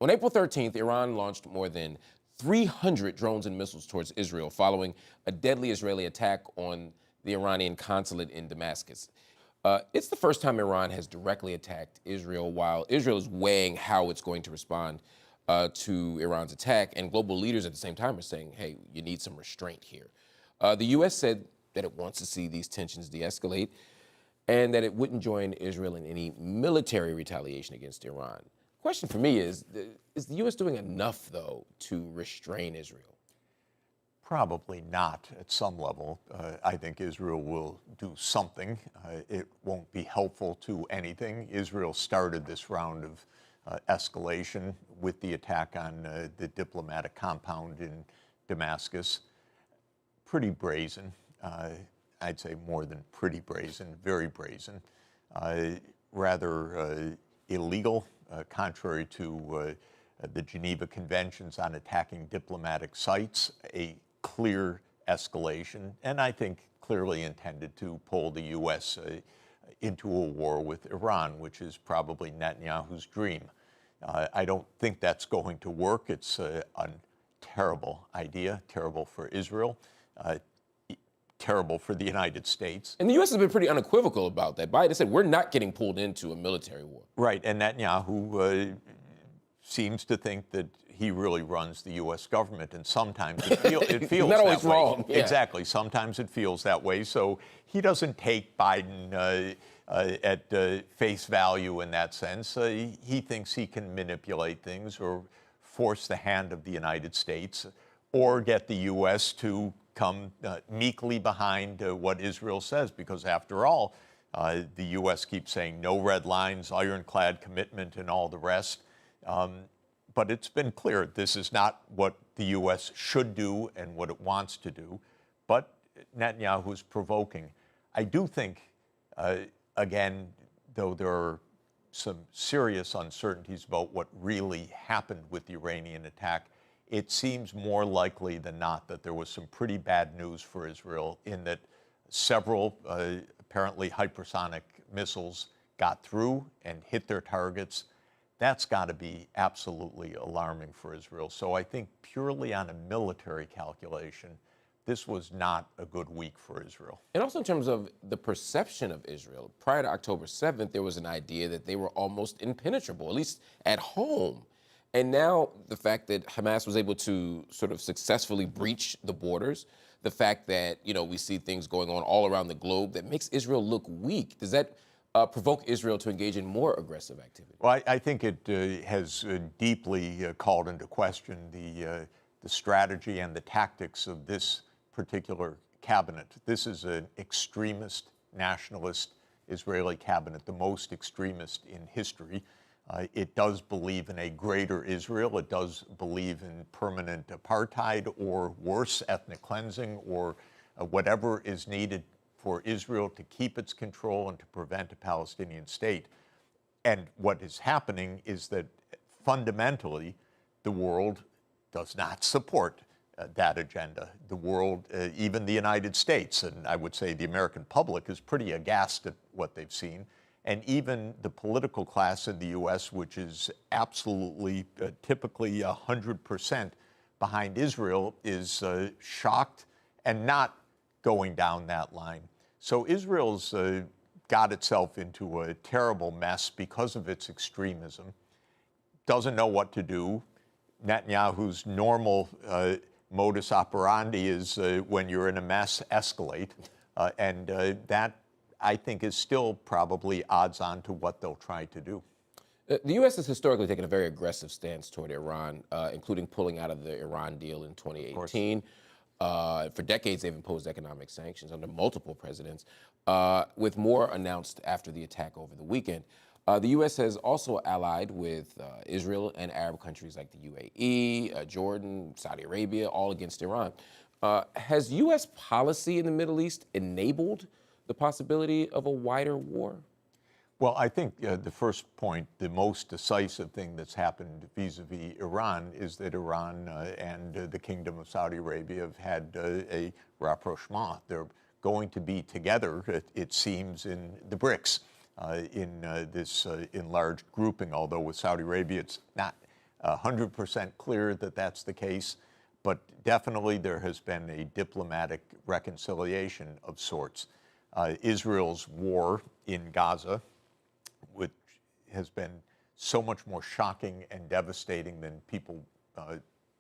On April 13th, Iran launched more than 300 drones and missiles towards Israel following a deadly Israeli attack on the Iranian consulate in Damascus. It's the first time Iran has directly attacked Israel, while Israel is weighing how it's going to respond to Iran's attack. And global leaders at the same time are saying, hey, you need some restraint here. The U.S. said that it wants to see these tensions de-escalate and that it wouldn't join Israel in any military retaliation against Iran. Question for me is the U.S. doing enough, though, to restrain Israel? Probably not at some level. I think Israel will do something. It won't be helpful to anything. Israel started this round of escalation with the attack on the diplomatic compound in Damascus. Pretty brazen. I'd say more than pretty brazen, very brazen. Rather illegal, contrary to the Geneva Conventions on attacking diplomatic sites, a clear escalation, and I think clearly intended to pull the U.S. Into a war with Iran, which is probably Netanyahu's dream. I don't think that's going to work. It's a terrible idea, terrible for Israel, terrible for the United States. And the U.S. has been pretty unequivocal about that. Biden said, we're not getting pulled into a military war. Right, and Netanyahu seems to think that he really runs the U.S. government, and sometimes it feels not that always way. wrong. Yeah. Exactly. Sometimes it feels that way. So he doesn't take Biden at face value in that sense. He thinks he can manipulate things or force the hand of the United States or get the U.S. to come meekly behind what Israel says, because after all, the U.S. keeps saying no red lines, ironclad commitment, and all the rest. But it's been clear this is not what the U.S. should do and what it wants to do. But Netanyahu is provoking. I do think, again, though there are some serious uncertainties about what really happened with the Iranian attack, it seems more likely than not that there was some pretty bad news for Israel in that several apparently hypersonic missiles got through and hit their targets. That's got to be absolutely alarming for Israel. So I think purely on a military calculation, this was not a good week for Israel. And also in terms of the perception of Israel, prior to October 7th, there was an idea that they were almost impenetrable, at least at home. And now the fact that Hamas was able to sort of successfully breach the borders, the fact that, we see things going on all around the globe that makes Israel look weak, does that provoke Israel to engage in more aggressive activity? Well, I think it has deeply called into question the strategy and the tactics of this particular cabinet. This is an extremist, nationalist Israeli cabinet, the most extremist in history. It does believe in a greater Israel. It does believe in permanent apartheid or worse, ethnic cleansing, or whatever is needed for Israel to keep its control and to prevent a Palestinian state. And what is happening is that fundamentally the world does not support that agenda. The world, even the United States, and I would say the American public, is pretty aghast at what they've seen. And even the political class in the U.S., which is absolutely, typically 100% behind Israel, is shocked and not going down that line. So Israel's got itself into a terrible mess because of its extremism, doesn't know what to do. Netanyahu's normal modus operandi is when you're in a mess, escalate. And that, I think, is still probably odds on to what they'll try to do. The U.S. has historically taken a very aggressive stance toward Iran, including pulling out of the Iran deal in 2018. For decades, they've imposed economic sanctions under multiple presidents, with more announced after the attack over the weekend. The U.S. has also allied with Israel and Arab countries like the UAE, Jordan, Saudi Arabia, all against Iran. Has U.S. policy in the Middle East enabled the possibility of a wider war? Well, I think the first point, the most decisive thing that's happened vis-a-vis Iran is that Iran and the Kingdom of Saudi Arabia have had a rapprochement. They're going to be together, it seems, in the BRICS, in this enlarged grouping, although with Saudi Arabia it's not 100% clear that that's the case, but definitely there has been a diplomatic reconciliation of sorts. Israel's war in Gaza, which has been so much more shocking and devastating than people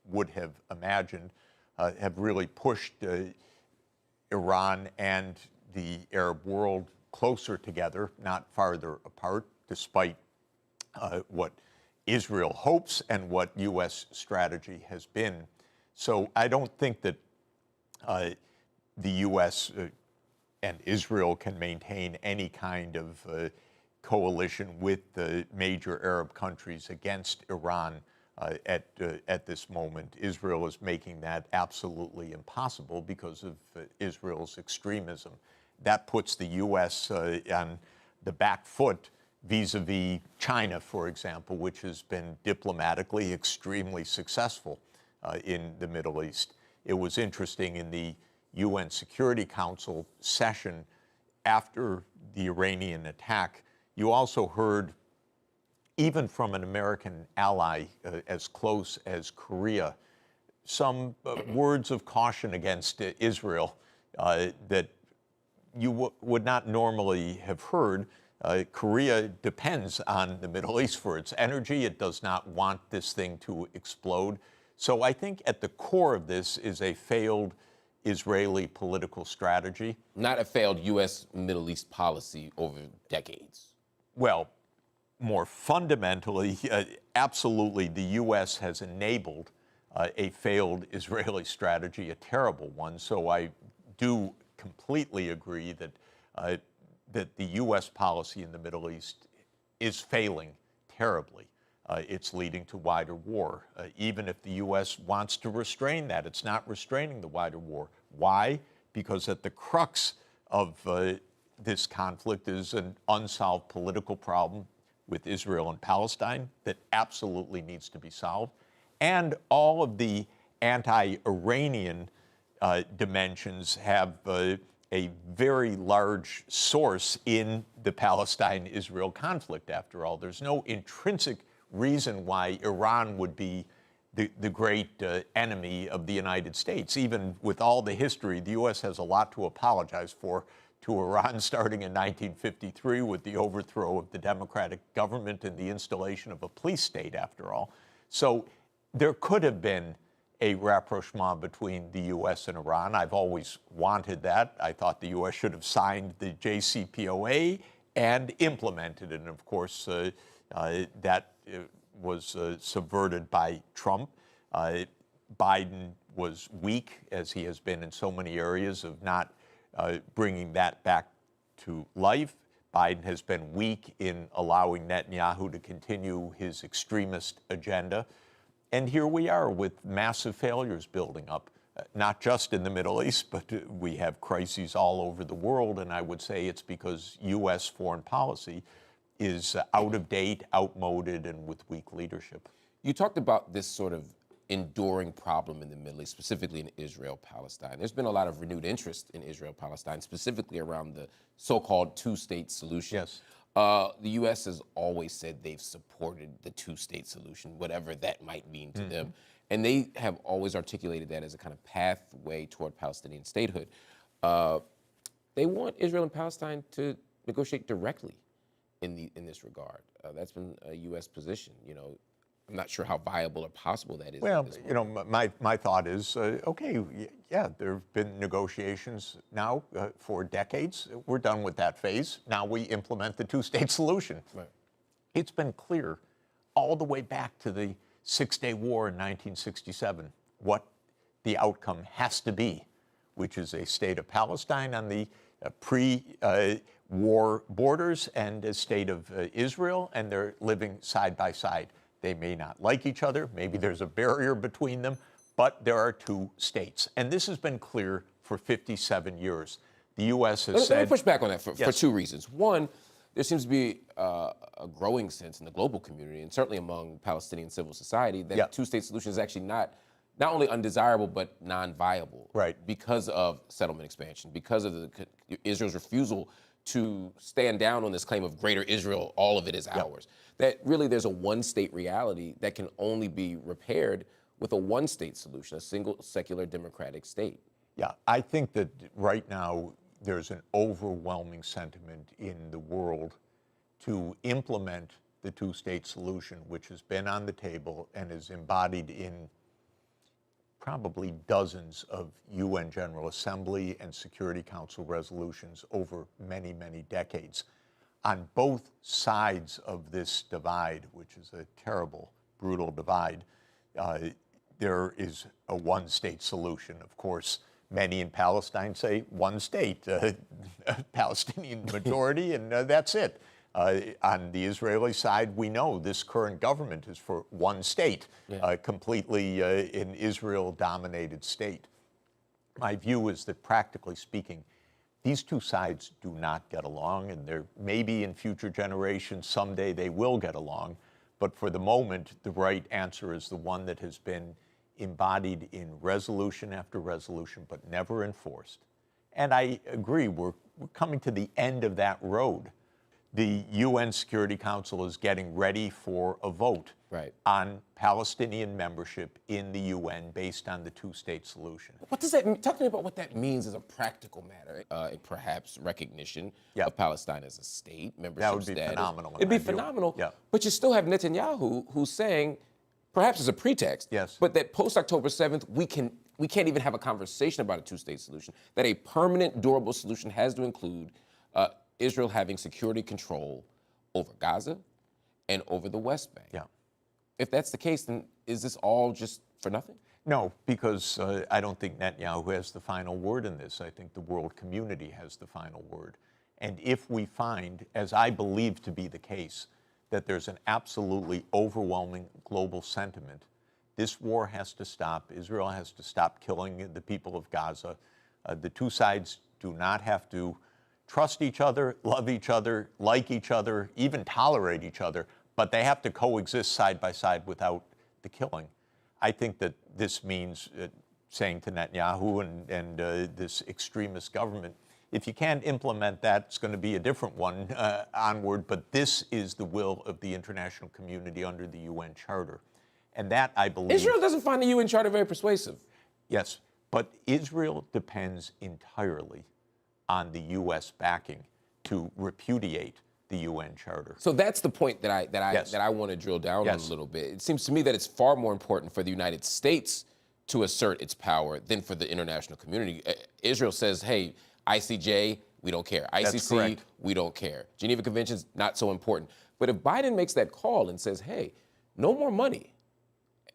would have imagined, have really pushed Iran and the Arab world closer together, not farther apart, despite what Israel hopes and what U.S. strategy has been. So I don't think that the U.S. And Israel can maintain any kind of coalition with the major Arab countries against Iran at this moment. Israel is making that absolutely impossible because of Israel's extremism. That puts the U.S. On the back foot vis-a-vis China, for example, which has been diplomatically extremely successful in the Middle East. It was interesting in the UN Security Council session after the Iranian attack, you also heard, even from an American ally as close as Korea, some words of caution against Israel that you would not normally have heard. Korea depends on the Middle East for its energy. It does not want this thing to explode. So I think at the core of this is a failed Israeli political strategy. Not a failed U.S. Middle East policy over decades. Well, more fundamentally, absolutely, the U.S. has enabled a failed Israeli strategy, a terrible one. So I do completely agree that that the U.S. policy in the Middle East is failing terribly. It's leading to wider war. Even if the U.S. wants to restrain that, it's not restraining the wider war. Why? Because at the crux of this conflict is an unsolved political problem with Israel and Palestine that absolutely needs to be solved. And all of the anti-Iranian dimensions have a very large source in the Palestine-Israel conflict, after all. There's no intrinsic reason why Iran would be the great enemy of the United States. Even with all the history, the U.S. has a lot to apologize for to Iran, starting in 1953 with the overthrow of the democratic government and the installation of a police state, after all. So there could have been a rapprochement between the U.S. and Iran. I've always wanted that. I thought the U.S. should have signed the JCPOA and implemented it. And of course, that was subverted by Trump. Biden was weak, as he has been in so many areas, of not bringing that back to life. Biden has been weak in allowing Netanyahu to continue his extremist agenda. And here we are with massive failures building up, not just in the Middle East, but we have crises all over the world. And I would say it's because U.S. foreign policy is out of date, outmoded, and with weak leadership. You talked about this sort of enduring problem in the Middle East, specifically in Israel-Palestine. There's been a lot of renewed interest in Israel-Palestine, specifically around the so-called two-state solution. Yes. The U.S. has always said they've supported the two-state solution, whatever that might mean to them. And they have always articulated that as a kind of pathway toward Palestinian statehood. They want Israel and Palestine to negotiate directly in this regard. That's been a U.S. position. You know, I'm not sure how viable or possible that is. Well, you know, my thought is, okay, yeah, there have been negotiations now for decades. We're done with that phase. Now we implement the two-state solution. Right. It's been clear all the way back to the Six-Day War in 1967 what the outcome has to be, which is a state of Palestine on the pre-war borders and a state of Israel, and they're living side by side. They may not like each other. Maybe there's a barrier between them, but there are two states. And this has been clear for 57 years. The U.S. has said— Let me push back on that for Yes. two reasons. One, there seems to be a growing sense in the global community, and certainly among Palestinian civil society, that the two-state solution is actually not only undesirable, but non-viable. Right. Because of settlement expansion, because of Israel's refusal to stand down on this claim of greater Israel, all of it is ours. That really there's a one-state reality that can only be repaired with a one-state solution, a single secular democratic state. Yeah, I think that right now there's an overwhelming sentiment in the world to implement the two-state solution, which has been on the table and is embodied in probably dozens of UN General Assembly and Security Council resolutions over many, many decades. On both sides of this divide, which is a terrible, brutal divide, there is a one-state solution. Of course, many in Palestine say one state, Palestinian majority, and that's it. On the Israeli side, we know this current government is for one state, completely an Israel-dominated state. My view is that, practically speaking, these two sides do not get along, and there maybe in future generations, someday they will get along. But for the moment, the right answer is the one that has been embodied in resolution after resolution, but never enforced. And I agree, we're coming to the end of that road. The UN Security Council is getting ready for a vote on Palestinian membership in the UN based on the two-state solution. What does that mean? Talk to me about what that means as a practical matter. Perhaps recognition of Palestine as a state, membership That would be status. phenomenal. It'd be phenomenal. But you still have Netanyahu who's saying, perhaps as a pretext, but that post-October 7th, we can't even have a conversation about a two-state solution, that a permanent, durable solution has to include Israel having security control over Gaza and over the West Bank. If that's the case, then is this all just for nothing? No, because I don't think Netanyahu has the final word in this. I think the world community has the final word. And if we find, as I believe to be the case, that there's an absolutely overwhelming global sentiment, this war has to stop. Israel has to stop killing the people of Gaza. The two sides do not have to trust each other, love each other, like each other, even tolerate each other, but they have to coexist side by side without the killing. I think that this means saying to Netanyahu and this extremist government, if you can't implement that, it's going to be a different one onward, but this is the will of the international community under the UN Charter. And that, I believe... Israel doesn't find the UN Charter very persuasive. Yes, but Israel depends entirely on the U.S. backing to repudiate the UN Charter. So that's the point that I want to drill down on a little bit. It seems to me that it's far more important for the United States to assert its power than for the international community. Israel says, hey, ICJ, we don't care. ICC, we don't care. Geneva Conventions, not so important. But if Biden makes that call and says, hey, no more money,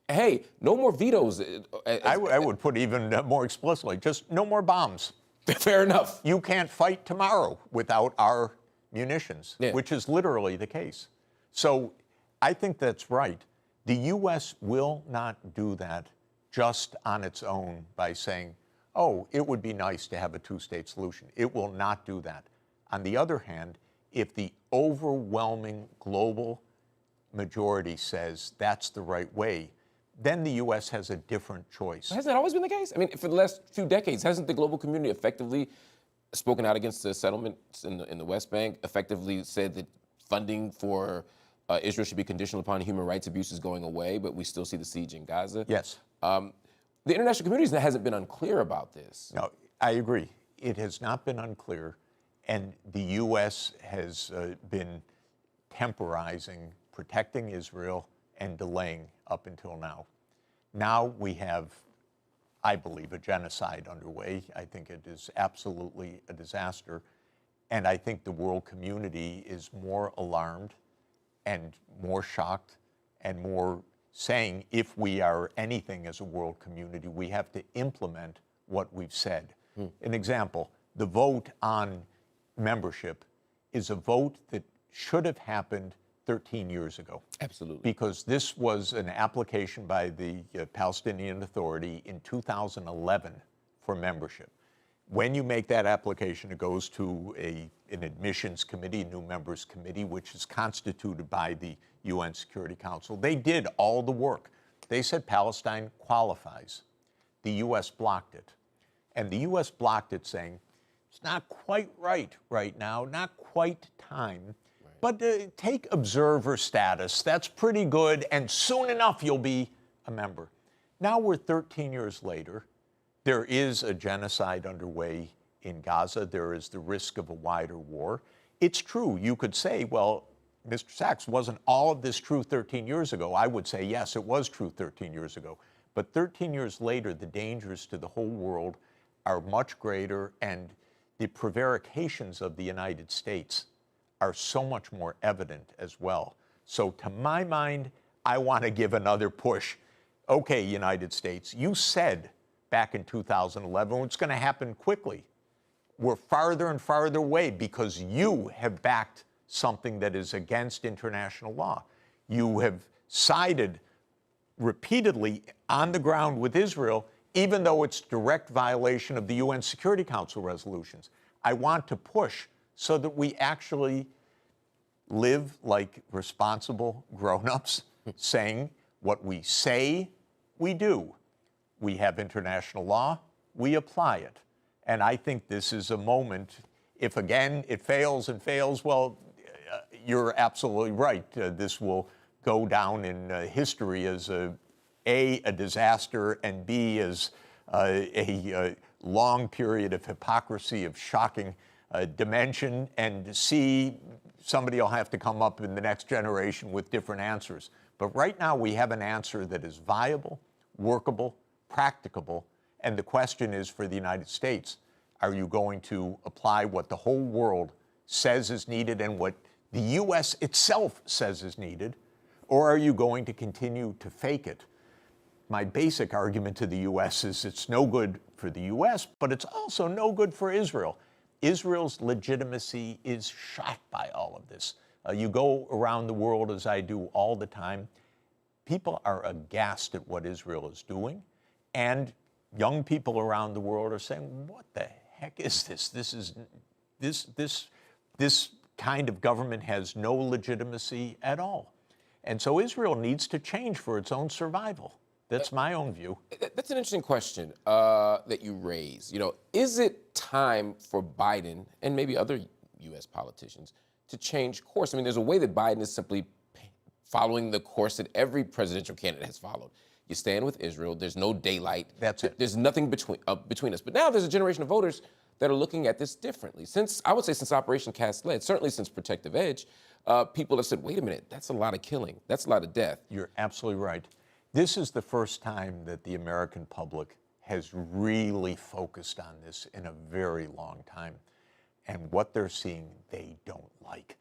hey, no more vetoes. I would put even more explicitly, just no more bombs. Fair enough. You can't fight tomorrow without our munitions, which is literally the case. So I think that's right. The U.S. will not do that just on its own by saying, oh, it would be nice to have a two-state solution. It will not do that. On the other hand, if the overwhelming global majority says that's the right way, then the U.S. has a different choice. Hasn't that always been the case? I mean, for the last few decades, hasn't the global community effectively spoken out against the settlements in the West Bank, effectively said that funding for Israel should be conditional upon human rights abuses going away, but we still see the siege in Gaza? Yes. The international community hasn't been unclear about this. No, I agree. It has not been unclear, and the U.S. has been temporizing, protecting Israel, and delaying up until now. Now we have, I believe, a genocide underway. I think it is absolutely a disaster. And I think the world community is more alarmed and more shocked and more saying, if we are anything as a world community, we have to implement what we've said. An example, the vote on membership is a vote that should have happened 13 years ago. Absolutely. Because this was an application by the Palestinian Authority in 2011 for membership. When you make that application, it goes to an admissions committee, a new members committee, which is constituted by the UN Security Council. They did all the work. They said Palestine qualifies. The U.S. blocked it. And the U.S. blocked it saying, It's not quite right now, not quite time. But take observer status. That's pretty good, and soon enough you'll be a member. Now we're 13 years later. There is a genocide underway in Gaza. There is the risk of a wider war. It's true. You could say, well, Mr. Sachs, wasn't all of this true 13 years ago? I would say, yes, it was true 13 years ago. But 13 years later, the dangers to the whole world are much greater, and the prevarications of the United States are so much more evident as well. So to my mind, I want to give another push. Okay, United States, you said back in 2011 it's going to happen quickly. We're farther and farther away because you have backed something that is against international law. You have sided repeatedly on the ground with Israel, even though it's direct violation of the UN Security Council resolutions. I want to push so that we actually live like responsible grown-ups, saying what we say, we do. We have international law, we apply it. And I think this is a moment, if again it fails and fails, well, you're absolutely right. This will go down in history as A, a disaster, and B, as a long period of hypocrisy of shocking dimension, and C, somebody will have to come up in the next generation with different answers. But right now we have an answer that is viable, workable, practicable, and the question is for the United States, are you going to apply what the whole world says is needed and what the U.S. itself says is needed, or are you going to continue to fake it? My basic argument to the U.S. is it's no good for the U.S., but it's also no good for Israel. Israel's legitimacy is shot by all of this. You go around the world, as I do all the time, people are aghast at what Israel is doing, and young people around the world are saying, what the heck is this? This kind of government has no legitimacy at all. And so Israel needs to change for its own survival. That's my own view. That's an interesting question that you raise. You know, is it time for Biden and maybe other U.S. politicians to change course? I mean, there's a way that Biden is simply following the course that every presidential candidate has followed. You stand with Israel. There's no daylight. That's it. There's nothing between us. But now there's a generation of voters that are looking at this differently. I would say since Operation Cast Lead, certainly since Protective Edge, people have said, wait a minute, that's a lot of killing. That's a lot of death. You're absolutely right. This is the first time that the American public has really focused on this in a very long time. And what they're seeing, they don't like.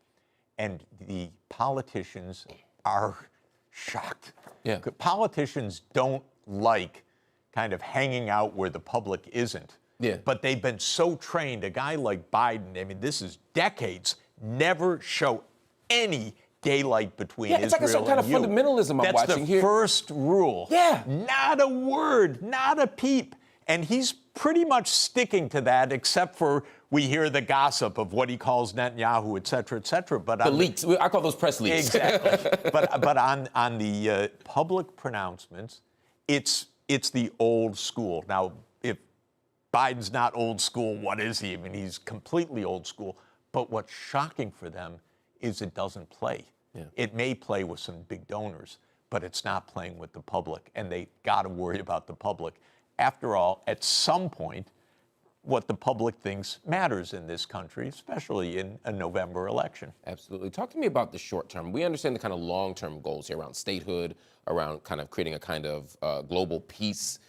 And the politicians are shocked. Yeah. Politicians don't like kind of hanging out where the public isn't. Yeah. But they've been so trained. A guy like Biden, I mean, this is decades, never show any daylight between Israel and you. It's like a certain kind of fundamentalism I'm watching here. That's the first rule. Yeah. Not a word, not a peep. And he's pretty much sticking to that, except for we hear the gossip of what he calls Netanyahu, et cetera, et cetera. But the leaks. I call those press leaks. Exactly. but on the public pronouncements, it's the old school. Now, if Biden's not old school, what is he? I mean, he's completely old school. But what's shocking for them is it doesn't play. Yeah. It may play with some big donors, but it's not playing with the public, and they got to worry about the public. After all, at some point, what the public thinks matters in this country, especially in a November election. Absolutely. Talk to me about the short term. We understand the kind of long-term goals here around statehood, around kind of creating a kind of global peace.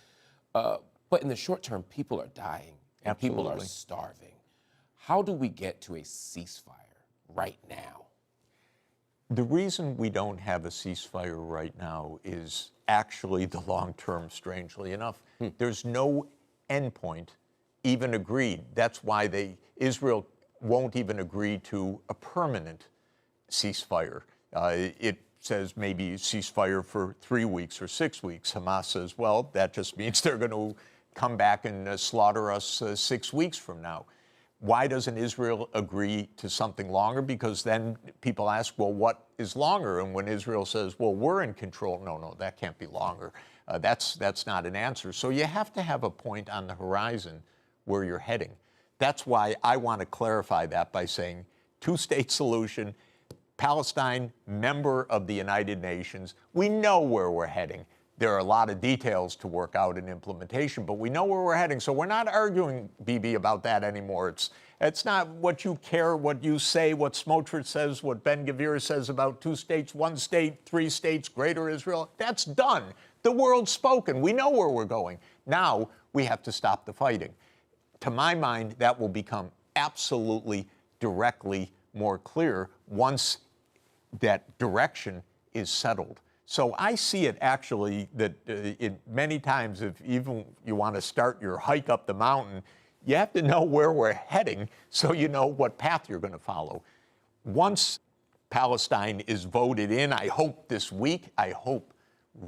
But in the short term, people are dying and Absolutely. People are starving. How do we get to a ceasefire right now? The reason we don't have a ceasefire right now is actually the long term, strangely enough. There's no endpoint even agreed. That's why Israel won't even agree to a permanent ceasefire. It says maybe ceasefire for 3 weeks or 6 weeks. Hamas says, well, that just means they're going to come back and slaughter us 6 weeks from now. Why doesn't Israel agree to something longer? Because then people ask, well, what is longer? And when Israel says, well, we're in control, no, that can't be longer. That's not an answer. So you have to have a point on the horizon where you're heading. That's why I want to clarify that by saying two-state solution, Palestine, member of the United Nations. We know where we're heading. There are a lot of details to work out in implementation, but we know where we're heading. So we're not arguing, BB, about that anymore. It's not what you care, what you say, what Smotrich says, what Ben-Gvir says about 2 states, 1 state, 3 states, greater Israel. That's done. The world's spoken. We know where we're going. Now we have to stop the fighting. To my mind, that will become absolutely directly more clear once that direction is settled. So I see it actually that many times, if even you want to start your hike up the mountain, you have to know where we're heading so you know what path you're going to follow. Once Palestine is voted in, I hope this week,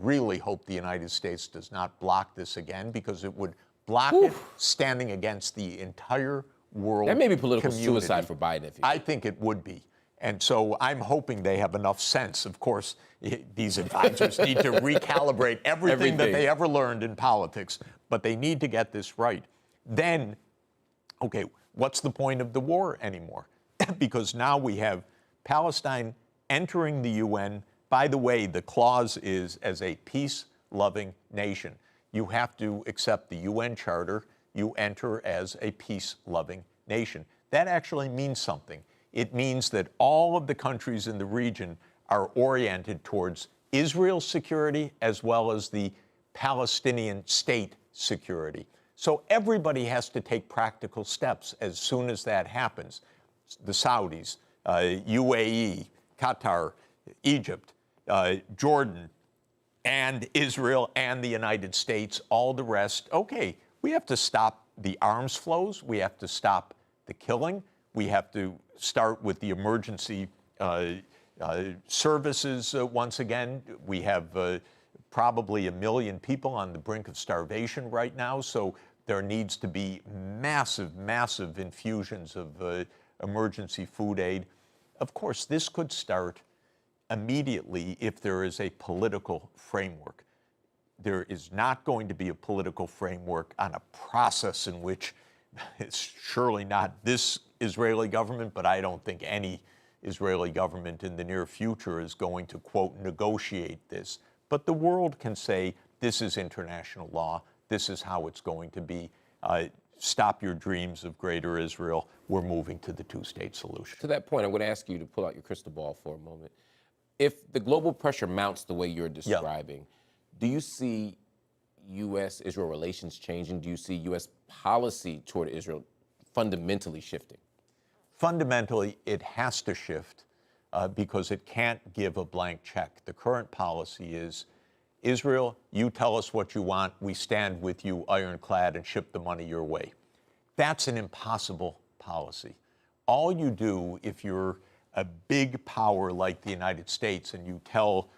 really hope the United States does not block this again, because it would block it standing against the entire world. That may be political community. suicide for Biden. I think it would be. And so I'm hoping they have enough sense. Of course, these advisors need to recalibrate everything that they ever learned in politics, but they need to get this right. Then, okay, what's the point of the war anymore? Because now we have Palestine entering the UN. By the way, the clause is as a peace-loving nation. You have to accept the UN Charter. You enter as a peace-loving nation. That actually means something. It means that all of the countries in the region are oriented towards Israel's security as well as the Palestinian state security. So everybody has to take practical steps as soon as that happens. The Saudis, UAE, Qatar, Egypt, Jordan, and Israel and the United States, all the rest. Okay, we have to stop the arms flows. We have to stop the killing. We have to start with the emergency services once again. We have probably 1 million people on the brink of starvation right now, so there needs to be massive, massive infusions of emergency food aid. Of course, this could start immediately if there is a political framework. There is not going to be a political framework on a process in which it's surely not this Israeli government, but I don't think any Israeli government in the near future is going to, quote, negotiate this. But the world can say, this is international law. This is how it's going to be. Stop your dreams of greater Israel. We're moving to the two-state solution. To that point, I'm going to ask you to pull out your crystal ball for a moment. If the global pressure mounts the way you're describing, do you see U.S.-Israel relations changing? Do you see U.S. policy toward Israel fundamentally shifting? Fundamentally, it has to shift because it can't give a blank check. The current policy is, Israel, you tell us what you want, we stand with you ironclad and ship the money your way. That's an impossible policy. All you do if you're a big power like the United States and you tell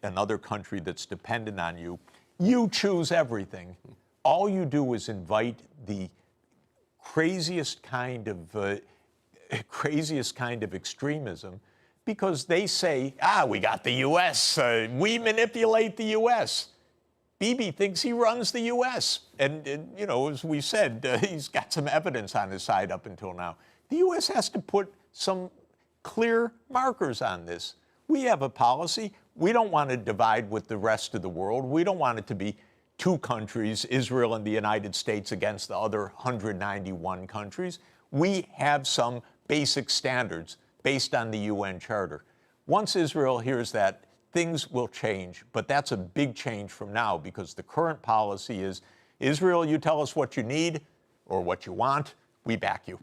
another country that's dependent on you, you choose everything. All you do is invite the craziest kind of extremism, because they say, we got the U.S., we manipulate the U.S. Bibi thinks he runs the U.S. And you know, as we said, he's got some evidence on his side up until now. The U.S. has to put some clear markers on this. We have a policy. We don't want to divide with the rest of the world. We don't want it to be 2 countries, Israel and the United States, against the other 191 countries. We have some basic standards based on the UN Charter. Once Israel hears that, things will change, but that's a big change from now, because the current policy is, Israel, you tell us what you need or what you want, we back you.